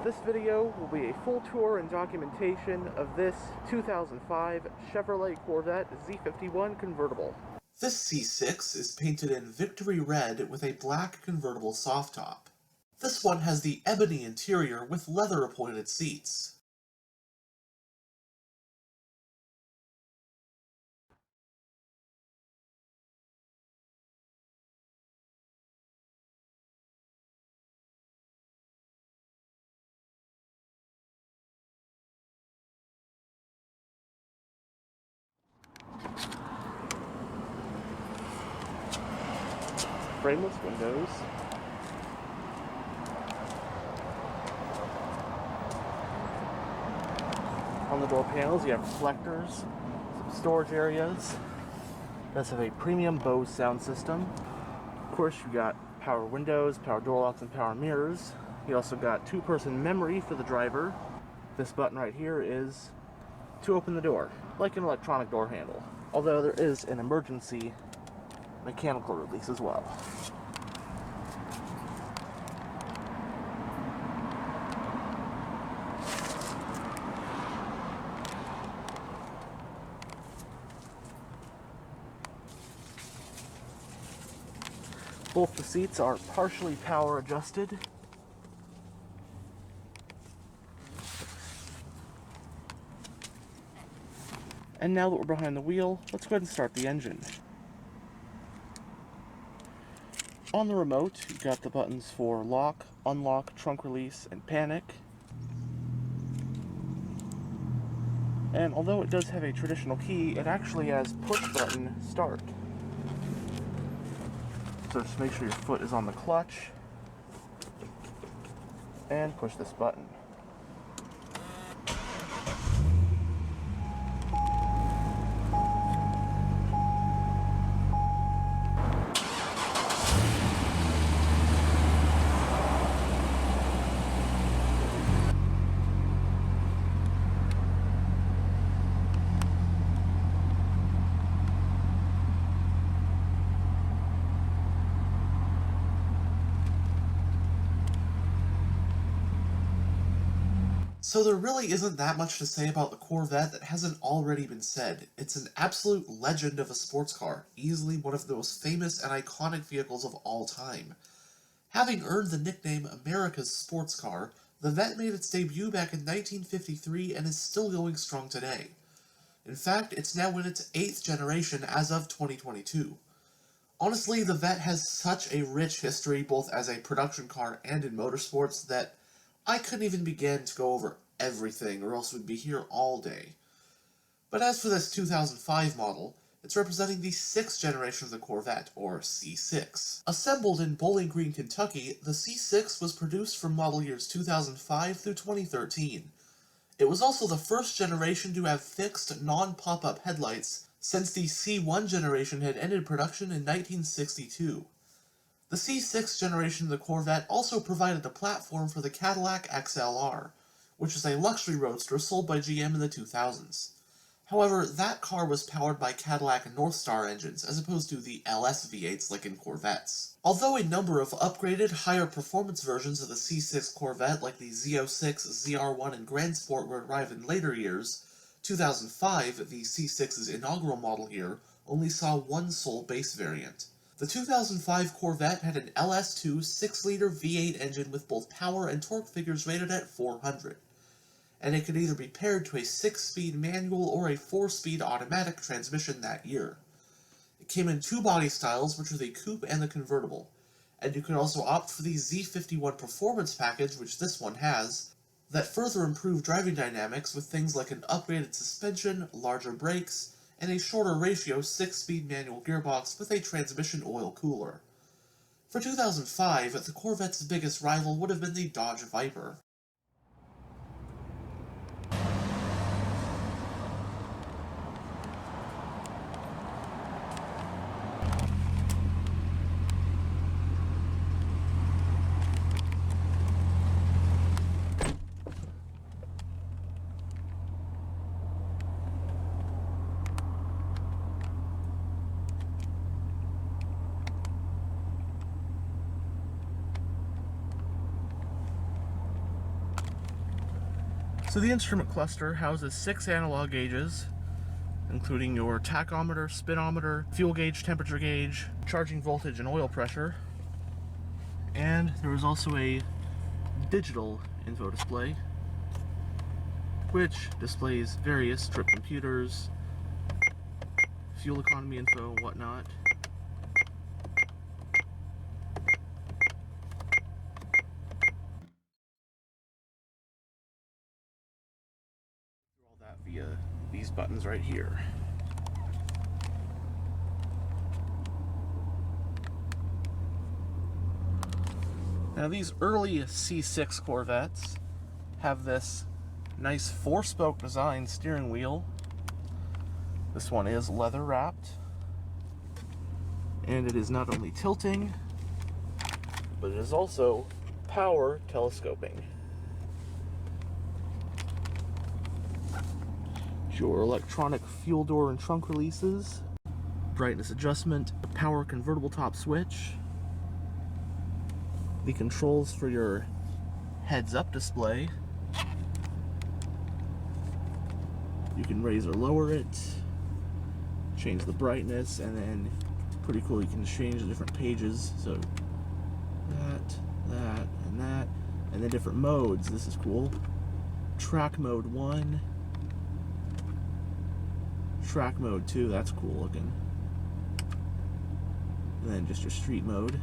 This video will be a full tour and documentation of this 2005 Chevrolet Corvette Z51 convertible. This C6 is painted in Victory Red with a black convertible soft top. This one has the ebony interior with leather-appointed seats. Frameless windows. On the door panels you have reflectors, some storage areas. Does have a premium Bose sound system. Of course you got power windows, power door locks, and power mirrors. You also got two-person memory for the driver. This button right here is to open the door, like an electronic door handle. Although there is an emergency mechanical release as well. Both the seats are partially power adjusted. And now that we're behind the wheel, let's go ahead and start the engine. On the remote, you've got the buttons for lock, unlock, trunk release, and panic. And although it does have a traditional key, it actually has push button start. So just make sure your foot is on the clutch and push this button. So there really isn't that much to say about the Corvette that hasn't already been said. It's an absolute legend of a sports car, easily one of the most famous and iconic vehicles of all time. Having earned the nickname America's sports car, the Vette made its debut back in 1953 and is still going strong today. In fact, it's now in its 8th generation as of 2022. Honestly, the Vette has such a rich history both as a production car and in motorsports that I couldn't even begin to go over everything, or else we'd be here all day. But as for this 2005 model, it's representing the 6th generation of the Corvette, or C6. Assembled in Bowling Green, Kentucky, the C6 was produced from model years 2005 through 2013. It was also the first generation to have fixed, non-pop-up headlights since the C1 generation had ended production in 1962. The C6 generation of the Corvette also provided a platform for the Cadillac XLR, which is a luxury roadster sold by GM in the 2000s. However, that car was powered by Cadillac Northstar engines as opposed to the LS V8s like in Corvettes. Although a number of upgraded, higher performance versions of the C6 Corvette like the Z06, ZR1, and Grand Sport would arrive in later years, 2005, the C6's inaugural model year, only saw one sole base variant. The 2005 Corvette had an LS2 6-liter V8 engine with both power and torque figures rated at 400, and it could either be paired to a 6-speed manual or a 4-speed automatic transmission that year. It came in two body styles, which were the coupe and the convertible, and you could also opt for the Z51 performance package, which this one has, that further improved driving dynamics with things like an upgraded suspension, larger brakes, and a shorter ratio 6-speed manual gearbox with a transmission oil cooler. For 2005, the Corvette's biggest rival would have been the Dodge Viper. So the instrument cluster houses 6 analog gauges, including your tachometer, speedometer, fuel gauge, temperature gauge, charging voltage, and oil pressure. And there is also a digital info display, which displays various trip computers, fuel economy info, and whatnot. All that via these buttons right here. Now these early C6 Corvettes have this nice 4-spoke design steering wheel. This one is leather wrapped, and it is not only tilting, but it is also power telescoping. Your electronic fuel door and trunk releases, brightness adjustment, power convertible top switch, the controls for your heads-up display. You can raise or lower it, change the brightness, and then pretty cool, you can change the different pages. So that, and then different modes. This is cool. Track mode 1, track mode 2, that's cool looking. And then just your street mode.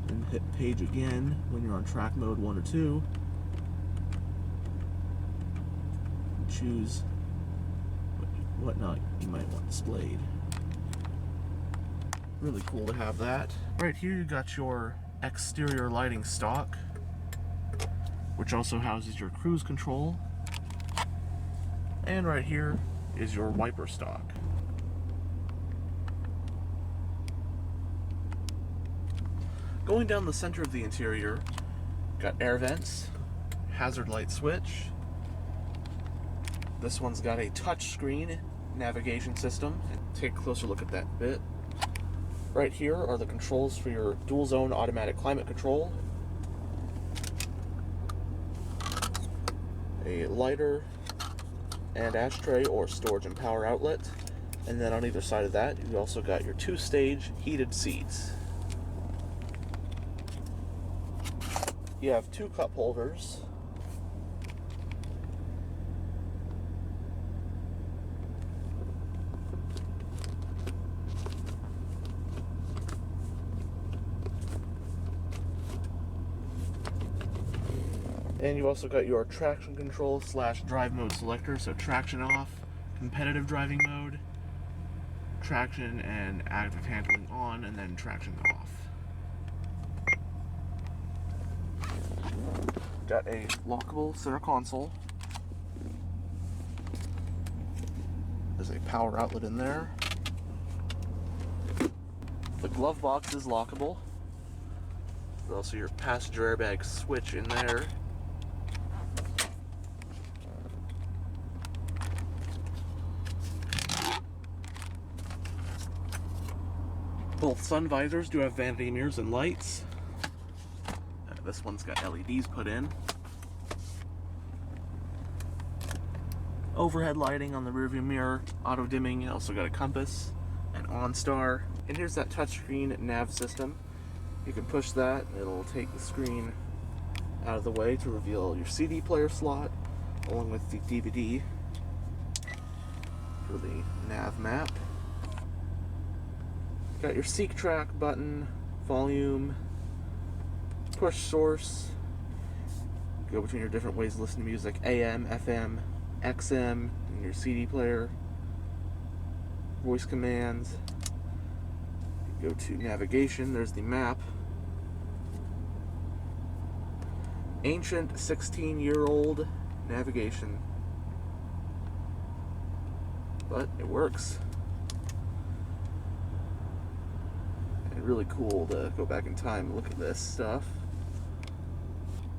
And hit page again when you're on track mode 1 or 2. Choose whatnot you might want displayed. Really cool to have that. Right here you got your exterior lighting stock, which also houses your cruise control. And right here is your wiper stock. Going down the center of the interior, got air vents, hazard light switch. This one's got a touchscreen navigation system. Take a closer look at that bit. Right here are the controls for your dual zone automatic climate control. A lighter and ashtray or storage and power outlet. And then on either side of that, you also got your 2-stage heated seats. You have 2 cup holders. And you've also got your traction control / drive mode selector, so traction off, competitive driving mode, traction and active handling on, and then traction off. Got a lockable center console. There's a power outlet in there. The glove box is lockable. There's also your passenger airbag switch in there. Both sun visors do have vanity mirrors and lights. This one's got LEDs put in. Overhead lighting on the rearview mirror, auto dimming, also got a compass, and OnStar. And here's that touchscreen nav system. You can push that, and it'll take the screen out of the way to reveal your CD player slot, along with the DVD for the nav map. Got your Seek Track button, volume, push source, go between your different ways to listen to music, AM, FM, XM, and your CD player, voice commands. Go to navigation, there's the map. Ancient 16-year-old navigation, but it works. And really cool to go back in time and look at this stuff.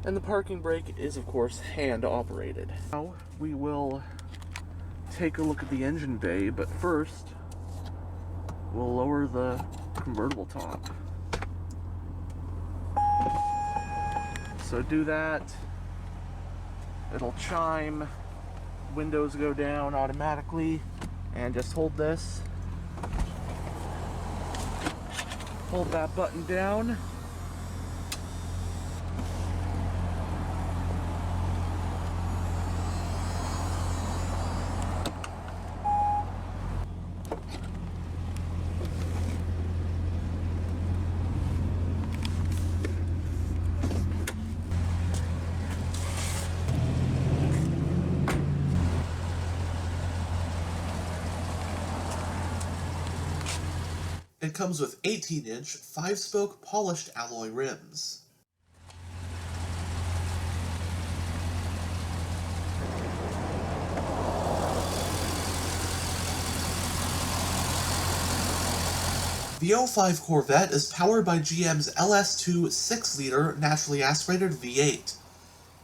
And the parking brake is, of course, hand operated. Now we will take a look at the engine bay, but first we'll lower the convertible top. So do that, it'll chime, windows go down automatically, and just hold this. Hold that button down. It comes with 18-inch, 5-spoke polished alloy rims. The 05 Corvette is powered by GM's LS2 6-liter naturally aspirated V8.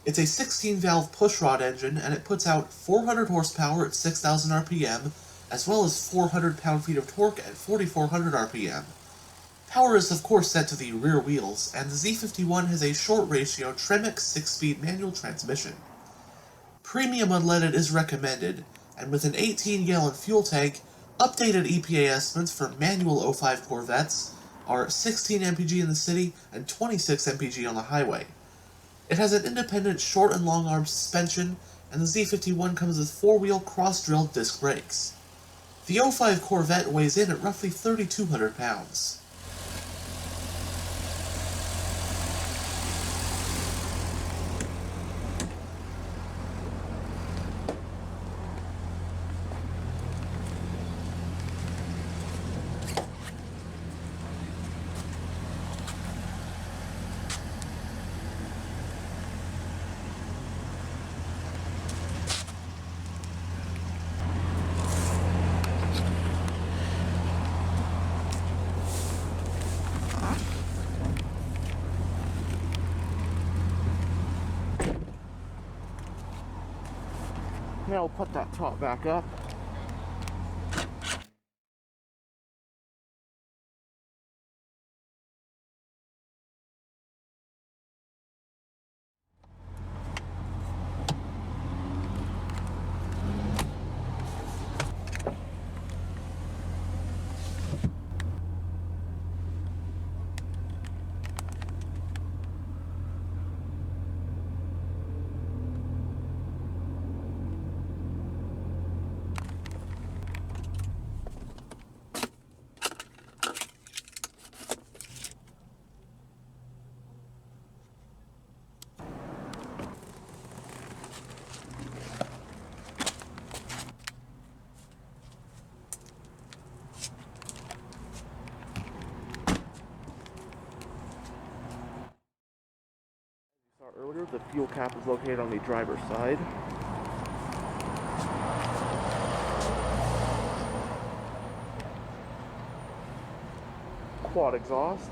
It's a 16-valve pushrod engine, and it puts out 400 horsepower at 6,000 RPM, as well as 400 pound-feet of torque at 4,400 RPM. Power is of course set to the rear wheels, and the Z51 has a short-ratio Tremec 6-speed manual transmission. Premium unleaded is recommended, and with an 18-gallon fuel tank, updated EPA estimates for manual 05 Corvettes are 16 mpg in the city and 26 mpg on the highway. It has an independent short and long arm suspension, and the Z51 comes with 4-wheel cross-drilled disc brakes. The 05 Corvette weighs in at roughly 3,200 pounds. Now we'll put that top back up. Earlier, the fuel cap is located on the driver's side. Quad exhaust.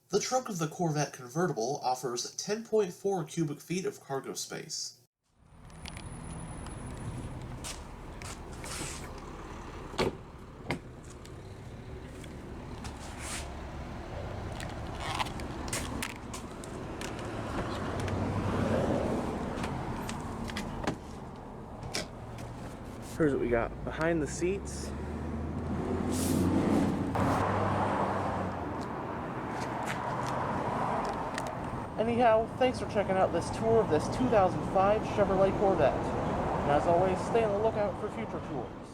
The trunk of the Corvette Convertible offers 10.4 cubic feet of cargo space. Here's what we got behind the seats. Anyhow, thanks for checking out this tour of this 2005 Chevrolet Corvette. And as always, stay on the lookout for future tours.